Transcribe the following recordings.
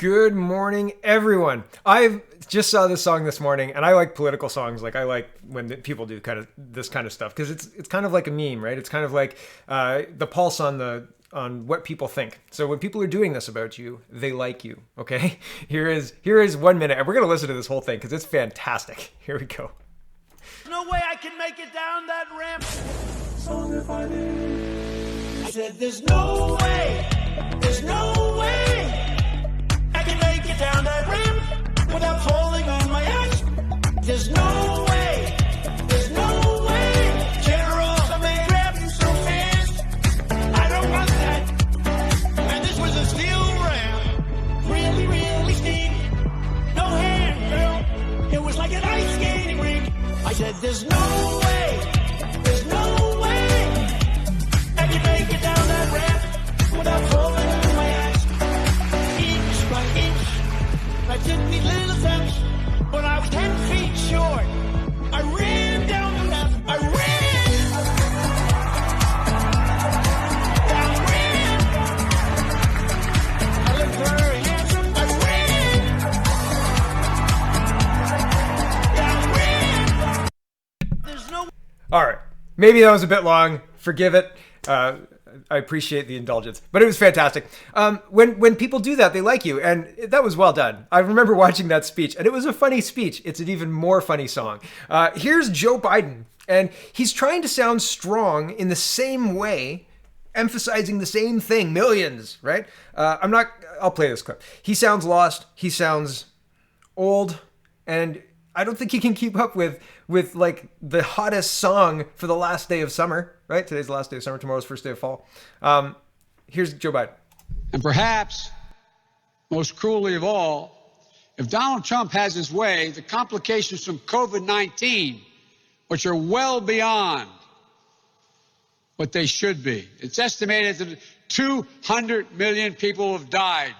Good morning, everyone. I just saw this song this morning, and I like political songs. Like I like when people do kind of this kind of stuff because it's kind of like a meme, right? It's kind of like the pulse on what people think. So when people are doing this about you, they like you. Okay, here is 1 minute, and we're gonna listen to this whole thing because it's fantastic. Here we go. No way I can make it down that ramp. I said, there's no way, there's no way I can make it down that ramp without falling on my ass. There's no way, there's no way. General, somebody grab me so fast. I don't want that. And this was a steel ramp, really, really steep. No handrail, it was like an ice skating rink. I said, there's no way, there's no way I can make it down that ramp without falling on my ass. Inch by inch, I took these little steps. When I was 10 feet short, I ran down the ramp. I ran down the ramp. I looked very handsome. I ran down the ramp. There's no. All right, maybe that was a bit long. Forgive it. I appreciate the indulgence, but it was fantastic. When people do that, they like you, and that was well done. I remember watching that speech, and it was a funny speech. It's an even more funny song. Here's Joe Biden, and he's trying to sound strong in the same way, emphasizing the same thing. Millions, right? I'll play this clip. He sounds lost. He sounds old, and I don't think he can keep up with like the hottest song for the last day of summer, right? Today's the last day of summer. Tomorrow's first day of fall. Here's Joe Biden. And perhaps, most cruelly of all, if Donald Trump has his way, the complications from COVID-19, which are well beyond what they should be. It's estimated that 200 million people have died,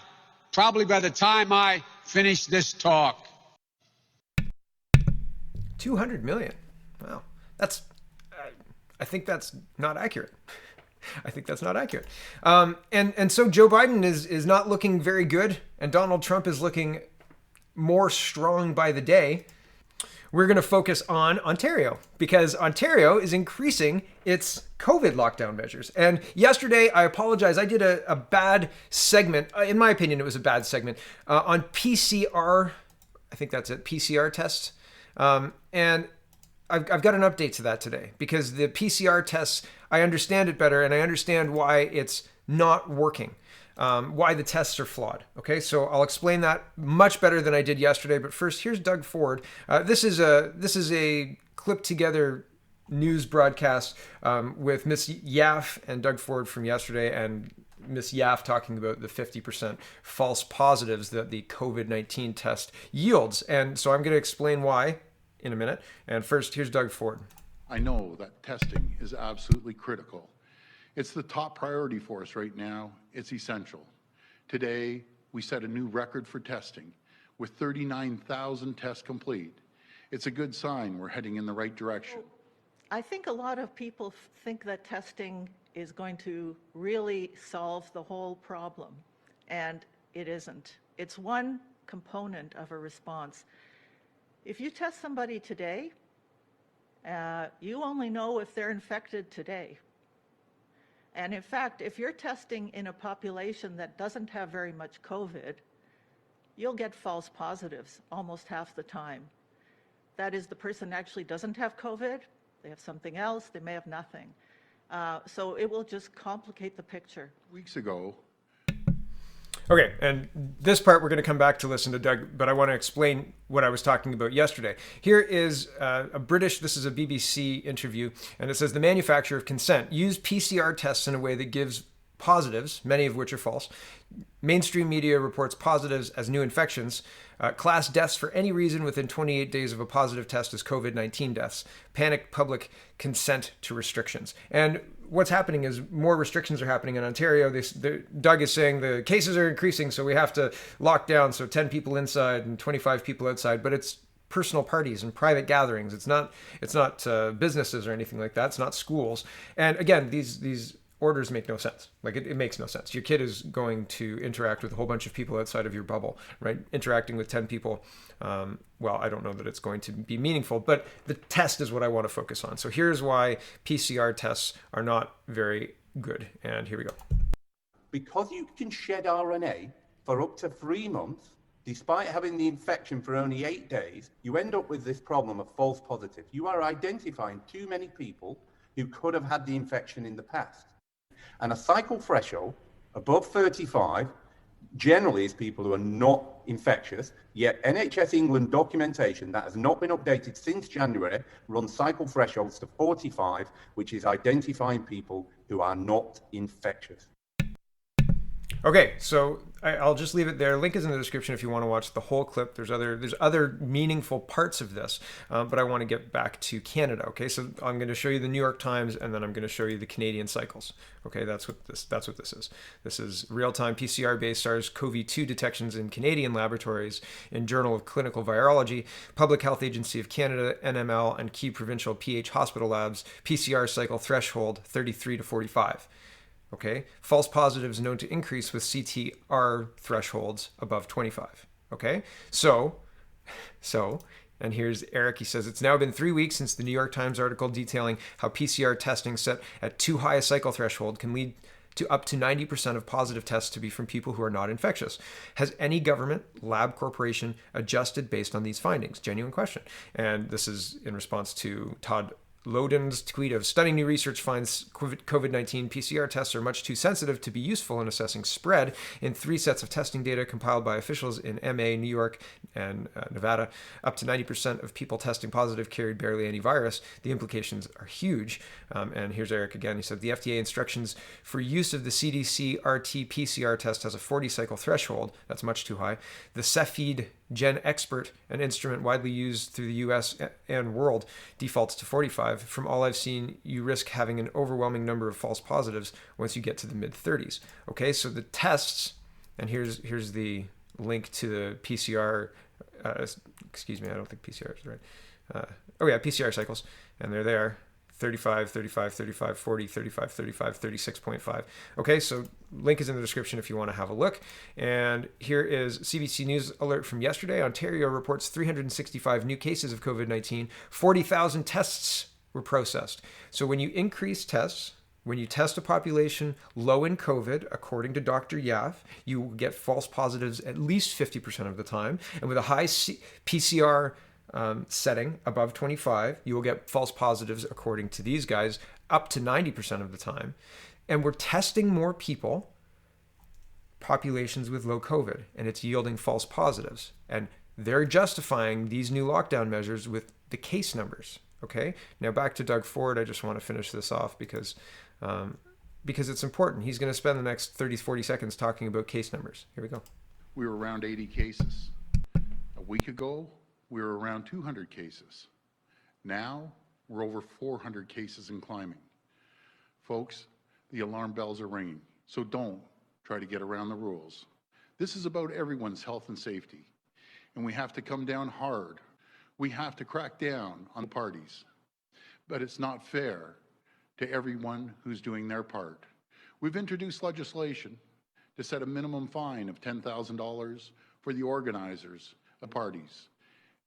probably by the time I finish this talk. 200 million. Wow. I think that's not accurate. I think that's not accurate. And so Joe Biden is not looking very good, and Donald Trump is looking more strong by the day. We're going to focus on Ontario because Ontario is increasing its COVID lockdown measures. And yesterday, I apologize, I did a bad segment. In my opinion, it was a bad segment on PCR. I think that's it, PCR tests. And I've got an update to that today because the PCR tests, I understand it better and I understand why it's not working, why the tests are flawed. Okay, so I'll explain that much better than I did yesterday. But first, here's Doug Ford. This is a clipped together news broadcast with Miss Yaff and Doug Ford from yesterday, and Miss Yaff talking about the 50% false positives that the COVID-19 test yields. And so I'm going to explain why in a minute. And first, here's Doug Ford. I know that testing is absolutely critical. It's the top priority for us right now. It's essential. Today, we set a new record for testing with 39,000 tests complete. It's a good sign we're heading in the right direction. I think a lot of people think that testing is going to really solve the whole problem, and it isn't. It's one component of a response. If you test somebody today, you only know if they're infected today. And in fact, if you're testing in a population that doesn't have very much COVID, you'll get false positives almost half the time. That is, the person actually doesn't have COVID, they have something else, they may have nothing. So it will just complicate the picture. Weeks ago. Okay, and this part we're going to come back to listen to Doug, but I want to explain what I was talking about yesterday. Here is this is a BBC interview, and it says the manufacturer of consent used PCR tests in a way that gives positives, many of which are false. Mainstream media reports positives as new infections. Class deaths for any reason within 28 days of a positive test as COVID-19 deaths. Panic public consent to restrictions. And what's happening is more restrictions are happening in Ontario. Doug is saying the cases are increasing, so we have to lock down. So 10 people inside and 25 people outside. But it's personal parties and private gatherings. It's not businesses or anything like that. It's not schools. And again, these orders make no sense. Like it makes no sense. Your kid is going to interact with a whole bunch of people outside of your bubble, right? Interacting with 10 people. Well, I don't know that it's going to be meaningful, but the test is what I want to focus on. So here's why PCR tests are not very good. And here we go. Because you can shed RNA for up to 3 months, despite having the infection for only 8 days, you end up with this problem of false positive. You are identifying too many people who could have had the infection in the past. And a cycle threshold above 35 generally is people who are not infectious, yet NHS England documentation that has not been updated since January runs cycle thresholds to 45, which is identifying people who are not infectious. Okay, so I'll just leave it there. Link is in the description if you want to watch the whole clip. There's other meaningful parts of this, but I want to get back to Canada. Okay, so I'm going to show you the New York Times, and then I'm going to show you the Canadian cycles. Okay, that's what this is. This is real-time PCR-based SARS-CoV-2 detections in Canadian laboratories in Journal of Clinical Virology, Public Health Agency of Canada, NML, and key provincial PH hospital labs. PCR cycle threshold 33 to 45. Okay, false positives known to increase with CTR thresholds above 25. Okay, so, and here's Eric. He says, it's now been 3 weeks since the New York Times article detailing how PCR testing set at too high a cycle threshold can lead to up to 90% of positive tests to be from people who are not infectious. Has any government, lab, corporation adjusted based on these findings? Genuine question. And this is in response to Todd Loden's tweet of stunning new research finds COVID-19 PCR tests are much too sensitive to be useful in assessing spread. In 3 sets of testing data compiled by officials in MA, New York, and Nevada, up to 90% of people testing positive carried barely any virus. The implications are huge. And here's Eric again. He said the FDA instructions for use of the CDC RT-PCR test has a 40 cycle threshold. That's much too high. The Cepheid Gen Expert, an instrument widely used through the US and world, defaults to 45. From all I've seen, you risk having an overwhelming number of false positives once you get to the mid-30s. Okay, so the tests, and here's the link to the PCR, excuse me, I don't think PCR is right. PCR cycles, and they're there. 35, 35, 35, 40, 35, 35, 36.5. Okay, so link is in the description if you want to have a look. And here is CBC News alert from yesterday. Ontario reports 365 new cases of COVID-19. 40,000 tests were processed. So when you increase tests, when you test a population low in COVID, according to Dr. Yaff, you will get false positives at least 50% of the time. And with a high PCR setting above 25, you will get false positives, according to these guys, up to 90% of the time. And we're testing more people, populations with low COVID, and it's yielding false positives. And they're justifying these new lockdown measures with the case numbers. Okay, now back to Doug Ford. I just want to finish this off because it's important. He's going to spend the next 30, 40 seconds talking about case numbers. Here we go. We were around 80 cases. A week ago, we were around 200 cases. Now, we're over 400 cases and climbing. Folks, the alarm bells are ringing, so don't try to get around the rules. This is about everyone's health and safety, and we have to come down hard. We have to crack down on parties, but it's not fair to everyone who's doing their part. We've introduced legislation to set a minimum fine of $10,000 for the organizers of parties.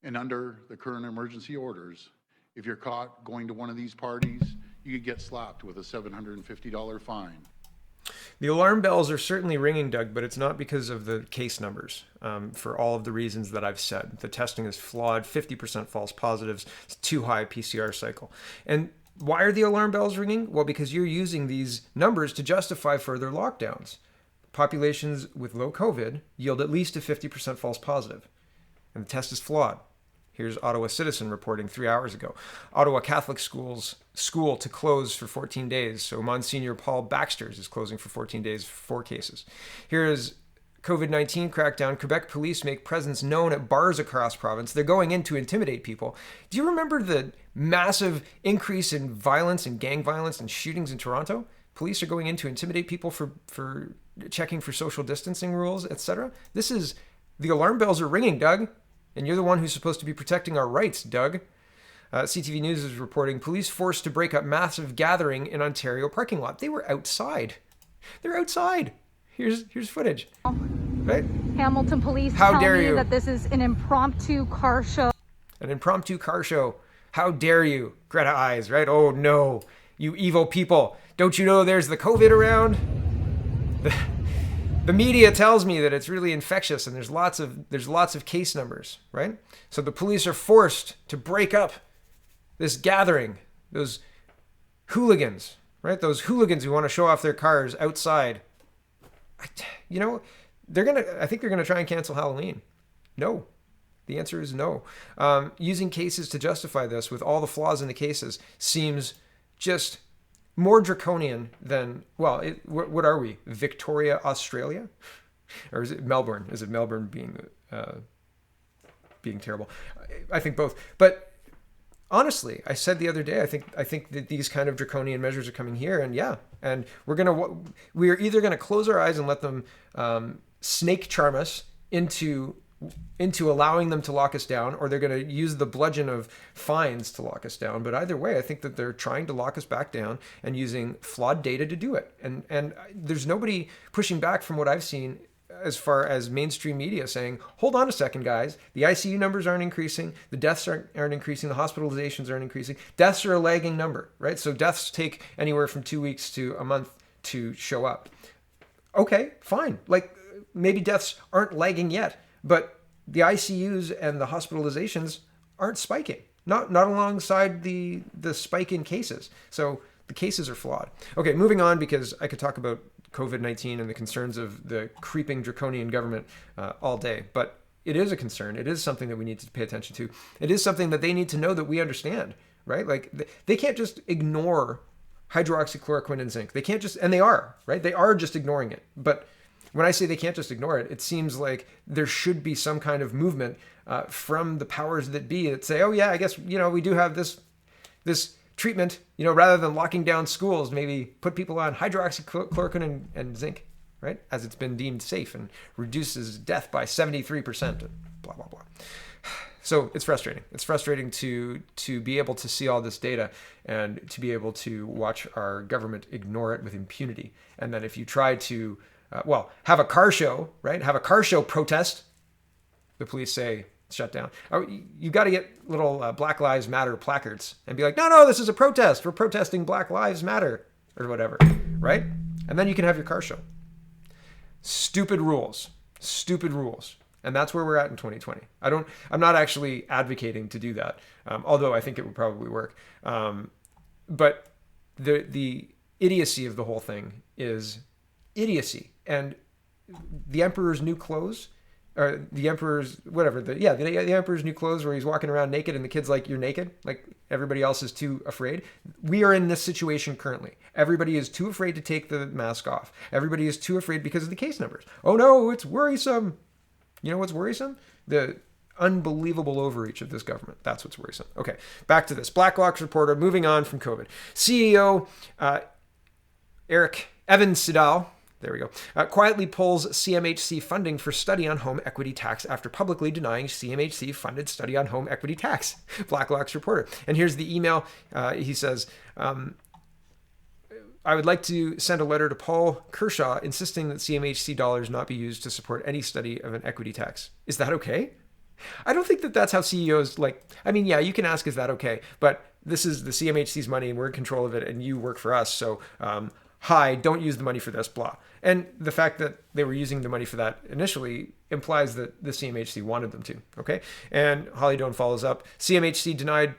And under the current emergency orders, if you're caught going to one of these parties, you could get slapped with a $750 fine. The alarm bells are certainly ringing, Doug, but it's not because of the case numbers, for all of the reasons that I've said. The testing is flawed, 50% false positives, it's too high PCR cycle. And why are the alarm bells ringing? Well, because you're using these numbers to justify further lockdowns. Populations with low COVID yield at least a 50% false positive, and the test is flawed. Here's Ottawa Citizen reporting 3 hours ago. Ottawa Catholic school to close for 14 days. So Monsignor Paul Baxter's is closing for 14 days for 4 cases. Here is COVID-19 crackdown. Quebec police make presence known at bars across province. They're going in to intimidate people. Do you remember the massive increase in violence and gang violence and shootings in Toronto? Police are going in to intimidate people for checking for social distancing rules, etc. The alarm bells are ringing, Doug. And you're the one who's supposed to be protecting our rights, Doug. CTV News is reporting police forced to break up massive gathering in Ontario parking lot. They were outside. They're outside. Here's footage. Right? Hamilton police How tell dare me you? that this is an impromptu car show. An impromptu car show. How dare you? Greta Eyes, right? Oh no, you evil people. Don't you know there's the COVID around? The media tells me that it's really infectious and there's lots of case numbers, right? So the police are forced to break up this gathering, those hooligans, right? Those hooligans who want to show off their cars outside. You know, I think they're gonna try and cancel Halloween. No. The answer is no. Using cases to justify this with all the flaws in the cases seems just more draconian than, well, what are we? Victoria, Australia? Or is it Melbourne? Is it Melbourne being terrible? I think both. But honestly, I said the other day, I think that these kind of draconian measures are coming here, and yeah, and we're either gonna close our eyes and let them snake charm us into allowing them to lock us down, or they're going to use the bludgeon of fines to lock us down. But either way, I think that they're trying to lock us back down and using flawed data to do it. And there's nobody pushing back from what I've seen as far as mainstream media saying, hold on a second, guys. The ICU numbers aren't increasing. The deaths aren't increasing. The hospitalizations aren't increasing. Deaths are a lagging number, right? So deaths take anywhere from 2 weeks to a month to show up. Okay, fine. Like maybe deaths aren't lagging yet, but the ICUs and the hospitalizations aren't spiking, not alongside the spike in cases. So the cases are flawed. Okay, moving on, because I could talk about COVID-19 and the concerns of the creeping draconian government all day, but it is a concern. It is something that we need to pay attention to. It is something that they need to know that we understand, right? Like they can't just ignore hydroxychloroquine and zinc. They can't just, and they are, right? They are just ignoring it. But when I say they can't just ignore it, it seems like there should be some kind of movement from the powers that be that say, oh yeah, I guess, we do have this treatment, rather than locking down schools, maybe put people on hydroxychloroquine and zinc, right? As it's been deemed safe and reduces death by 73%, blah, blah, blah. So it's frustrating. It's frustrating to be able to see all this data and to be able to watch our government ignore it with impunity. And then if you try to have a car show, right? Have a car show protest. The police say, shut down. You got to get little Black Lives Matter placards and be like, no, this is a protest. We're protesting Black Lives Matter or whatever, right? And then you can have your car show. Stupid rules. And that's where we're at in 2020. I'm not actually advocating to do that, although I think it would probably work. But the idiocy of the whole thing is idiocy. And the emperor's new clothes, or the emperor's whatever, the emperor's new clothes, where he's walking around naked and the kid's like, you're naked, like everybody else is too afraid. We are in this situation currently. Everybody is too afraid to take the mask off. Everybody is too afraid because of the case numbers. Oh no, it's worrisome. You know what's worrisome? The unbelievable overreach of this government. That's what's worrisome. Okay, back to this. Blacklock's reporter, moving on from COVID. CEO Evan Siddal, there we go, quietly pulls CMHC funding for study on home equity tax after publicly denying CMHC funded study on home equity tax. Blacklock's reporter. And here's the email. He says, I would like to send a letter to Paul Kershaw insisting that CMHC dollars not be used to support any study of an equity tax. Is that okay? I don't think that that's how CEOs yeah, you can ask, is that okay? But this is the CMHC's money and we're in control of it and you work for us. So, hi, don't use the money for this, blah. And the fact that they were using the money for that initially implies that the CMHC wanted them to, okay? And Holly Doan follows up, CMHC denied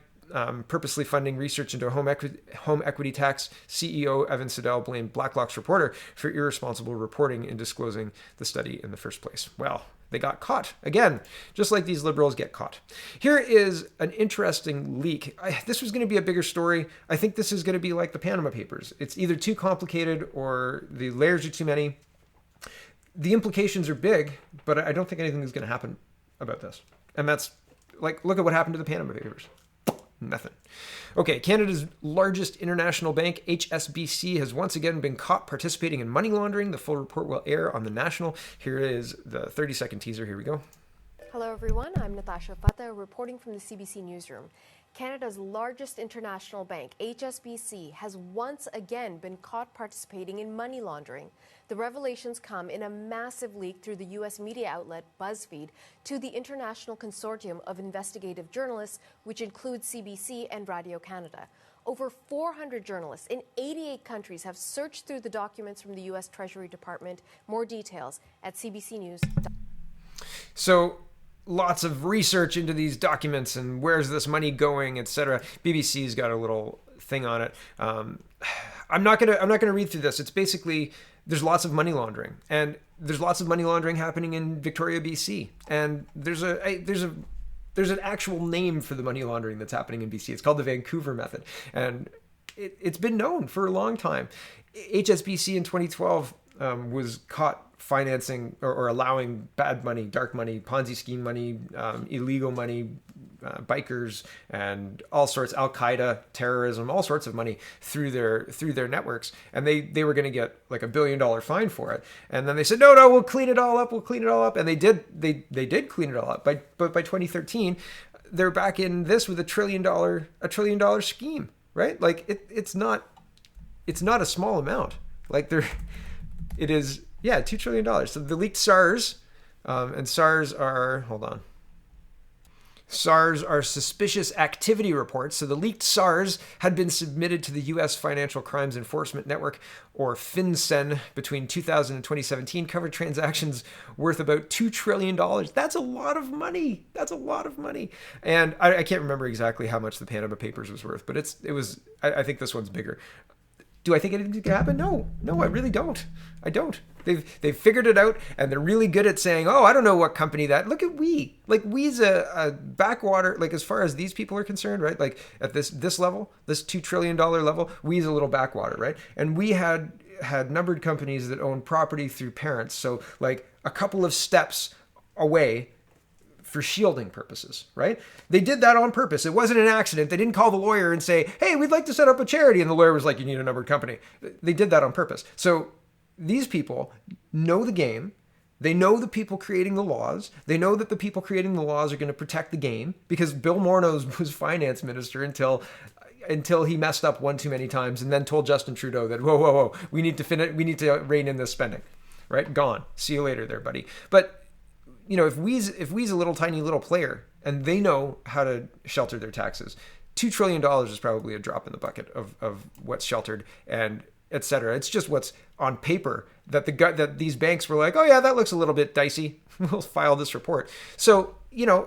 purposely funding research into home equity tax. CEO Evan Siddal blamed Blacklock's reporter for irresponsible reporting and disclosing the study in the first place. Well, they got caught again, just like these liberals get caught. Here is an interesting leak. This was going to be a bigger story. I think this is going to be like the Panama Papers. It's either too complicated or the layers are too many. The implications are big, but I don't think anything is going to happen about this. And that's like, look at what happened to the Panama Papers. Nothing. Okay, Canada's largest international bank, HSBC, has once again been caught participating in money laundering. The full report will air on The National. Here is the 30-second teaser. Here we go. Hello everyone, I'm Natasha Fata reporting from the CBC Newsroom. Canada's largest international bank, HSBC, has once again been caught participating in money laundering. The revelations come in a massive leak through the U.S. media outlet BuzzFeed to the International Consortium of Investigative Journalists, which includes CBC and Radio-Canada. Over 400 journalists in 88 countries have searched through the documents from the U.S. Treasury Department. More details at cbcnews.com. So lots of research into these documents and where's this money going, etc. BBC's got a little thing on it. I'm not gonna read through this. It's basically there's lots of money laundering, and there's lots of money laundering happening in Victoria, BC, and there's an actual name for the money laundering that's happening in BC. It's called the Vancouver method, and it's been known for a long time. HSBC in 2012 was caught financing or allowing bad money, dark money, Ponzi scheme money, illegal money, bikers, and all sorts, Al-Qaeda, terrorism, all sorts of money through their networks. And they were going to get like $1 billion fine for it. And then they said, no, we'll clean it all up. And they did clean it all up. But by 2013, they're back in this with $1 trillion scheme, right? Like it's not a small amount. Like it is. Yeah, $2 trillion. So the leaked SARS, and SARS are, SARS are suspicious activity reports. So the leaked SARS had been submitted to the U.S. Financial Crimes Enforcement Network, or FinCEN, between 2000 and 2017, covered transactions worth about $2 trillion. That's a lot of money. And I can't remember exactly how much the Panama Papers was worth, but I think this one's bigger. Do I think anything can happen? No, I really don't. I don't. They've figured it out, and they're really good at saying, oh, I don't know what company that. Look at We. Like, We's a backwater, like, as far as these people are concerned, right? Like, at this level, this $2 trillion level, We's a little backwater, right? And we had numbered companies that own property through parents. So, like, a couple of steps away for shielding purposes, right? They did that on purpose. It wasn't an accident. They didn't call the lawyer and say, hey, we'd like to set up a charity. And the lawyer was like, you need a numbered company. They did that on purpose. So these people know the game. They know the people creating the laws. They know that the people creating the laws are going to protect the game, because Bill Morneau was finance minister until he messed up one too many times and then told Justin Trudeau that, whoa, we need to rein in this spending, right? Gone. See you later there, buddy. But you know, if We's a little tiny little player and they know how to shelter their taxes, $2 trillion is probably a drop in the bucket of what's sheltered and et cetera. It's just what's on paper that these banks were like, oh yeah, that looks a little bit dicey. We'll file this report. So, you know,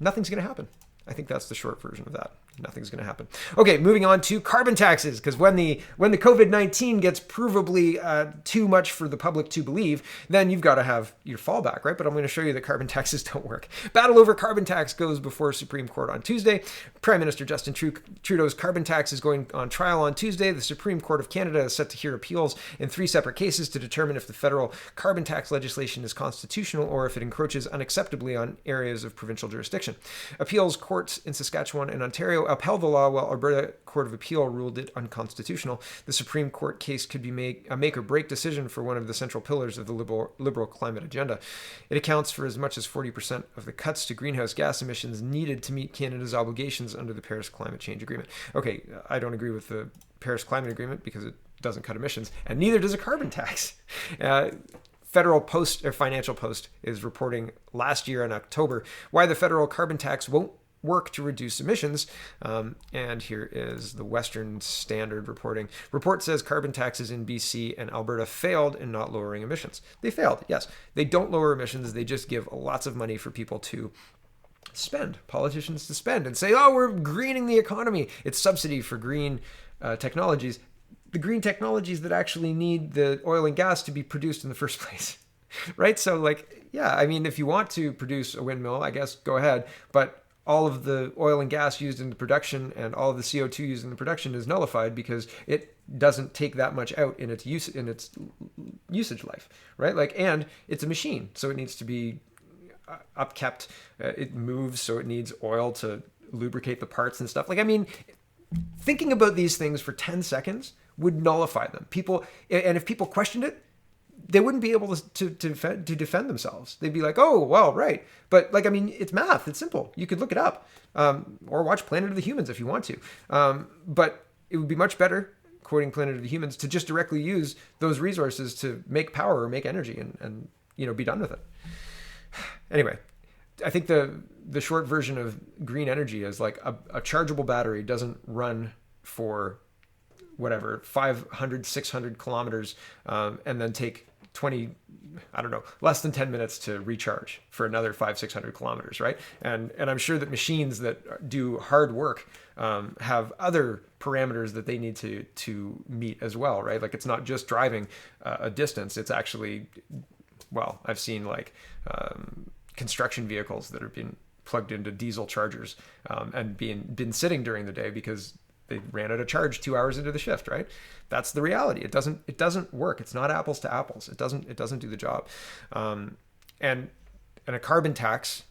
nothing's going to happen. I think that's the short version of that. Nothing's going to happen. Okay, moving on to carbon taxes, because when the COVID-19 gets provably too much for the public to believe, then you've got to have your fallback, right? But I'm going to show you that carbon taxes don't work. Battle over carbon tax goes before Supreme Court on Tuesday. Prime Minister Justin Trudeau's carbon tax is going on trial on Tuesday. The Supreme Court of Canada is set to hear appeals in 3 separate cases to determine if the federal carbon tax legislation is constitutional or if it encroaches unacceptably on areas of provincial jurisdiction. Appeals courts in Saskatchewan and Ontario upheld the law, while Alberta Court of Appeal ruled it unconstitutional. The Supreme Court case could be a make-or-break decision for one of the central pillars of the liberal climate agenda. It accounts for as much as 40% of the cuts to greenhouse gas emissions needed to meet Canada's obligations under the Paris Climate Change Agreement. Okay, I don't agree with the Paris Climate Agreement because it doesn't cut emissions, and neither does a carbon tax. Federal Post, or Financial Post, is reporting last year in October why the federal carbon tax won't work to reduce emissions. And here is the Western Standard reporting. Report says carbon taxes in BC and Alberta failed in not lowering emissions. They failed, yes. They don't lower emissions. They just give lots of money for people to spend, politicians to spend, and say, oh, we're greening the economy. It's subsidy for green technologies. The green technologies that actually need the oil and gas to be produced in the first place, right? So like, yeah, I mean, if you want to produce a windmill, I guess go ahead, but all of the oil and gas used in the production and all of the CO2 used in the production is nullified because it doesn't take that much out in its usage life, right? Like, and it's a machine, so it needs to be upkept. It moves, so it needs oil to lubricate the parts and stuff. Like, I mean, thinking about these things for 10 seconds would nullify them. And if people questioned it, they wouldn't be able to defend themselves. They'd be like, oh, well, right. But like, I mean, it's math. It's simple. You could look it up, or watch Planet of the Humans if you want to. But it would be much better, quoting Planet of the Humans, to just directly use those resources to make power or make energy and be done with it. Anyway, I think the short version of green energy is like a chargeable battery doesn't run for whatever, 500, 600 kilometers, and then take 20, I don't know, less than 10 minutes to recharge for another 600 kilometers, right? And I'm sure that machines that do hard work have other parameters that they need to meet as well, right? Like it's not just driving a distance, it's actually, well, I've seen like construction vehicles that have been plugged into diesel chargers and been sitting during the day because they ran out of charge 2 hours into the shift, right? That's the reality. It doesn't work. It's not apples to apples. It doesn't do the job. And a carbon tax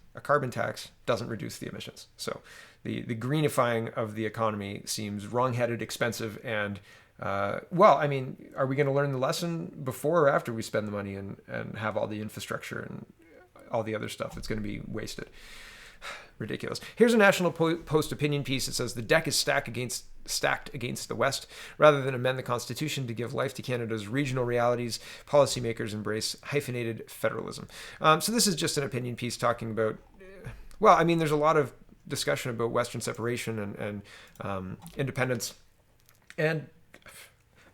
doesn't reduce the emissions. So the greenifying of the economy seems wrong-headed, expensive, and well, I mean, are we going to learn the lesson before or after we spend the money and have all the infrastructure and all the other stuff that's going to be wasted? Ridiculous. Here's a National Post opinion piece. It says the deck is stacked against the West. Rather than amend the Constitution to give life to Canada's regional realities, policymakers embrace hyphenated federalism. So this is just an opinion piece talking about, well, I mean, there's a lot of discussion about Western separation and independence. And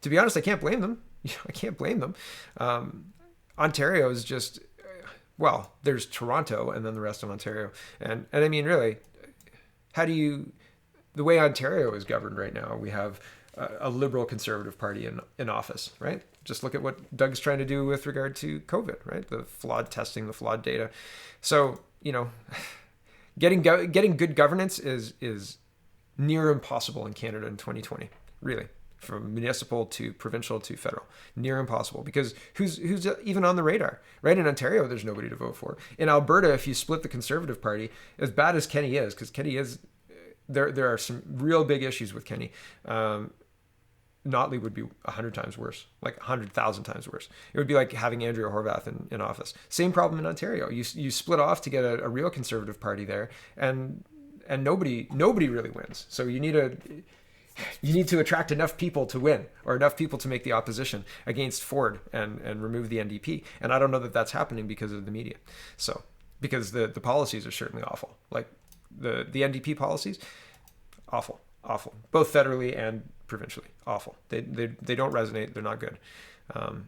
to be honest, I can't blame them. I can't blame them. Ontario is just... well, there's Toronto and then the rest of Ontario. And I mean, really, the way Ontario is governed right now, we have a liberal conservative party in office, right? Just look at what Doug's trying to do with regard to COVID, right? The flawed testing, the flawed data. So, getting good governance is near impossible in Canada in 2020, really. From municipal to provincial to federal, near impossible, because who's even on the radar, right? In Ontario, there's nobody to vote for. In Alberta, if you split the Conservative Party, as bad as Kenny is, because Kenny is, there are some real big issues with Kenny. Notley would be 100 times worse, like 100,000 times worse. It would be like having Andrea Horwath in office. Same problem in Ontario. You split off to get a real Conservative Party there, and nobody really wins. So you need to attract enough people to win, or enough people to make the opposition against Ford and remove the NDP. And I don't know that that's happening because of the media. So, because the policies are certainly awful. Like the NDP policies, awful, both federally and provincially, awful. They don't resonate. They're not good.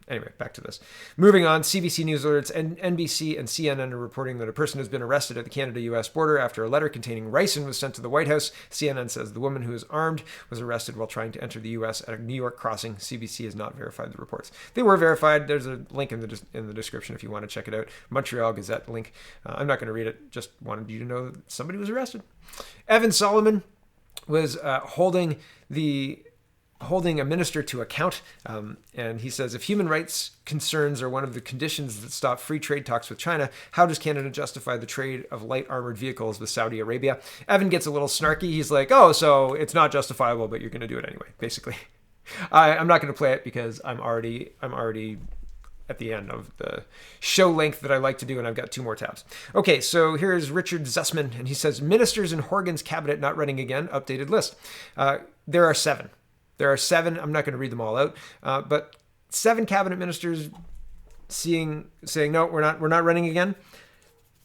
Anyway, back to this. Moving on, CBC News alerts and NBC and CNN are reporting that a person has been arrested at the Canada-US border after a letter containing ricin was sent to the White House. CNN says the woman who is armed was arrested while trying to enter the US at a New York crossing. CBC has not verified the reports. They were verified. There's a link in the description if you want to check it out. Montreal Gazette link. I'm not going to read it. Just wanted you to know that somebody was arrested. Evan Solomon was holding a minister to account. And he says, if human rights concerns are one of the conditions that stop free trade talks with China, how does Canada justify the trade of light armored vehicles with Saudi Arabia? Evan gets a little snarky. He's like, oh, so it's not justifiable, but you're going to do it anyway, basically. I'm not going to play it because I'm already at the end of the show length that I like to do, and I've got 2 more tabs. Okay, so here's Richard Zussman, and he says, ministers in Horgan's cabinet not running again, updated list. There are 7. There are 7. I'm not going to read them all out, but 7 cabinet ministers saying no, we're not running again.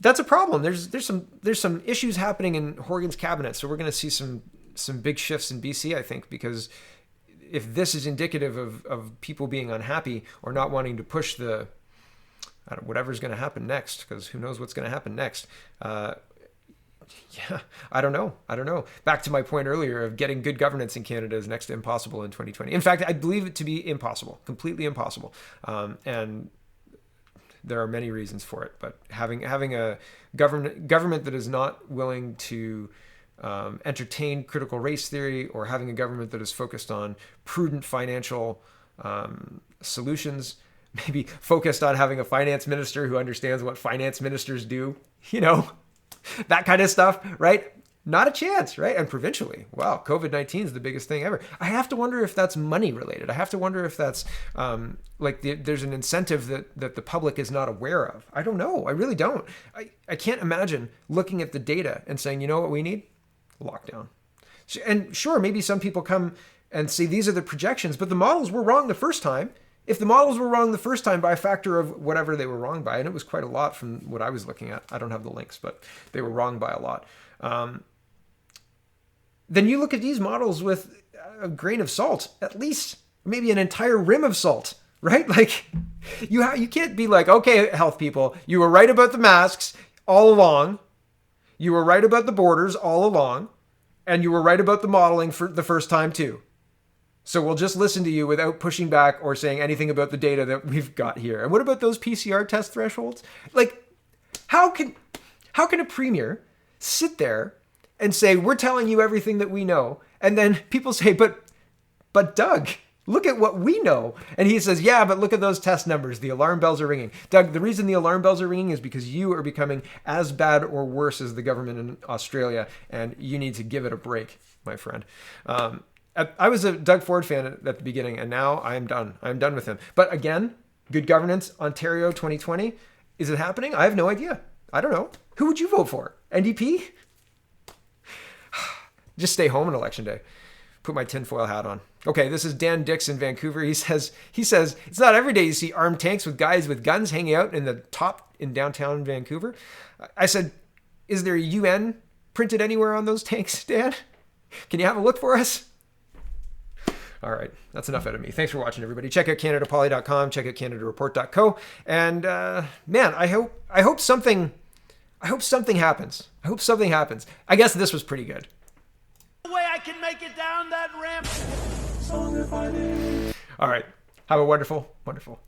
That's a problem. There's some issues happening in Horgan's cabinet, so we're going to see some big shifts in BC, I think, because if this is indicative of people being unhappy or not wanting to push whatever's going to happen next, because who knows what's going to happen next. Yeah, I don't know. Back to my point earlier of getting good governance in Canada is next to impossible in 2020. In fact, I believe it to be impossible, completely impossible. And there are many reasons for it. But having a government that is not willing to entertain critical race theory, or having a government that is focused on prudent financial solutions, maybe focused on having a finance minister who understands what finance ministers do, that kind of stuff, right? Not a chance, right? And provincially, wow, COVID-19 is the biggest thing ever. I have to wonder if that's money related. I have to wonder if that's there's an incentive that the public is not aware of. I don't know. I really don't. I can't imagine looking at the data and saying, you know what we need? Lockdown. And sure, maybe some people come and say these are the projections, but the models were wrong the first time. If the models were wrong the first time by a factor of whatever they were wrong by, and it was quite a lot from what I was looking at. I don't have the links, but they were wrong by a lot. Then you look at these models with a grain of salt, at least maybe an entire rim of salt, right? Like you can't be like, okay, health people, you were right about the masks all along. You were right about the borders all along. And you were right about the modeling for the first time too. So we'll just listen to you without pushing back or saying anything about the data that we've got here. And what about those PCR test thresholds? Like, how can a premier sit there and say, we're telling you everything that we know. And then people say, but Doug, look at what we know. And he says, yeah, but look at those test numbers. The alarm bells are ringing. Doug, the reason the alarm bells are ringing is because you are becoming as bad or worse as the government in Australia. And you need to give it a break, my friend. I was a Doug Ford fan at the beginning, and now I'm done. I'm done with him. But again, good governance, Ontario 2020. Is it happening? I have no idea. I don't know. Who would you vote for? NDP? Just stay home on election day. Put my tinfoil hat on. Okay, this is Dan Dix in Vancouver. He says it's not every day you see armed tanks with guys with guns hanging out in the top in downtown Vancouver. I said, is there a UN printed anywhere on those tanks, Dan? Can you have a look for us? All right, that's enough out of me. Thanks for watching, everybody. Check out CanadaPoly.com. Check out CanadaReport.co. And man, I hope something happens. I hope something happens. I guess this was pretty good. No way I can make it down that ramp. All right. Have a wonderful, wonderful